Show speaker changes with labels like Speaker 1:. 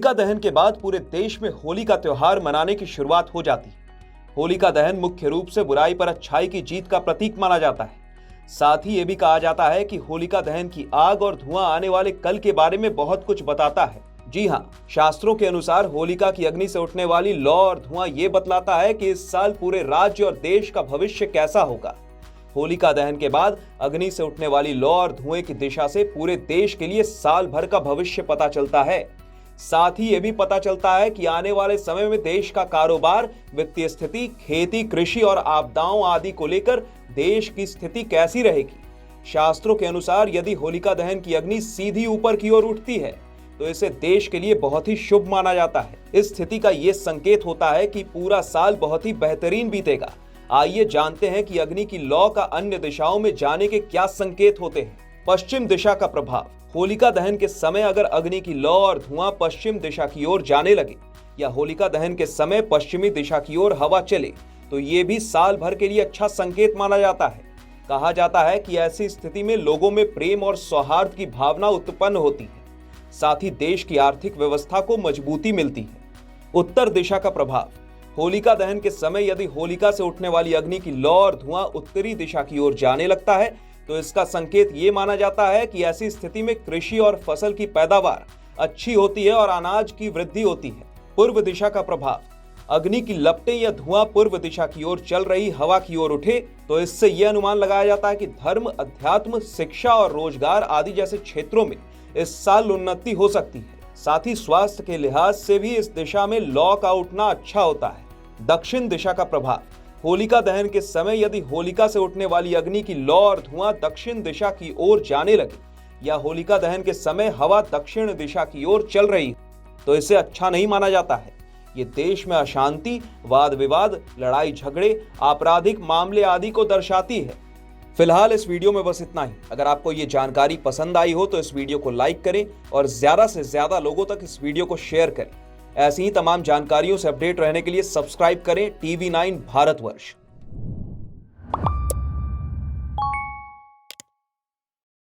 Speaker 1: होलिका दहन के बाद पूरे देश में होली का त्योहार मनाने की शुरुआत हो जाती है। होलिका दहन मुख्य रूप से बुराई पर अच्छाई की जीत का प्रतीक माना जाता है। साथ ही यह भी कहा जाता है कि होलिका दहन की आग और धुआं आने वाले कल के बारे में बहुत कुछ बताता है। जी हाँ, शास्त्रों के अनुसार होलिका की अग्नि से उठने वाली लौ और धुआं ये बतलाता है कि इस साल पूरे राज्य और देश का भविष्य कैसा होगा। होलिका दहन के बाद अग्नि से उठने वाली लौ और धुएं की दिशा से पूरे देश के लिए साल भर का भविष्य पता चलता है। साथ ही यह भी पता चलता है कि आने वाले समय में देश का कारोबार, वित्तीय स्थिति, खेती, कृषि और आपदाओं आदि को लेकर देश की स्थिति कैसी रहेगी। शास्त्रों के अनुसार यदि होलिका दहन की अग्नि सीधी ऊपर की ओर उठती है तो इसे देश के लिए बहुत ही शुभ माना जाता है। इस स्थिति का ये संकेत होता है कि पूरा साल बहुत ही बेहतरीन बीतेगा। आइए जानते हैं कि अग्नि की लौ का अन्य दिशाओं में जाने के क्या संकेत होते हैं। पश्चिम दिशा का प्रभाव। होलिका दहन के समय अगर अग्नि की लौ और धुआं पश्चिम दिशा की ओर जाने लगे या होलिका दहन के समय पश्चिमी दिशा की ओर हवा चले तो ये भी साल भर के लिए अच्छा संकेत माना जाता है। कहा जाता है कि ऐसी स्थिति में लोगों में प्रेम और सौहार्द की भावना उत्पन्न होती है। साथ ही देश की आर्थिक व्यवस्था को मजबूती मिलती है। उत्तर दिशा का प्रभाव। होलिका दहन के समय यदि होलिका से उठने वाली अग्नि की लौ और धुआं उत्तरी दिशा की ओर जाने लगता है तो इसका संकेत ये माना जाता है कि ऐसी स्थिति में कृषि और फसल की पैदावार अच्छी होती है और अनाज की वृद्धि होती है। पूर्व दिशा का प्रभाव। अग्नि की लपटें या धुआं पूर्व दिशा की ओर चल रही हवा की ओर उठे तो इससे यह अनुमान लगाया जाता है कि धर्म, अध्यात्म, शिक्षा और रोजगार आदि जैसे क्षेत्रों में इस साल उन्नति हो सकती है। साथ ही स्वास्थ्य के लिहाज से भी इस दिशा में लौ का उठना अच्छा होता है। दक्षिण दिशा का प्रभाव। होलिका दहन के समय यदि होलिका से उठने वाली अग्नि की लौ और धुआं दक्षिण दिशा की ओर जाने लगे या होलिका दहन के समय हवा दक्षिण दिशा की ओर चल रही तो इसे अच्छा नहीं माना जाता है। ये देश में अशांति, वाद विवाद, लड़ाई झगड़े, आपराधिक मामले आदि को दर्शाती है। फिलहाल इस वीडियो में बस इतना ही। अगर आपको ये जानकारी पसंद आई हो तो इस वीडियो को लाइक करें और ज्यादा से ज्यादा लोगों तक इस वीडियो को शेयर करें। ऐसी ही तमाम जानकारियों से अपडेट रहने के लिए सब्सक्राइब करें TV9 भारतवर्ष।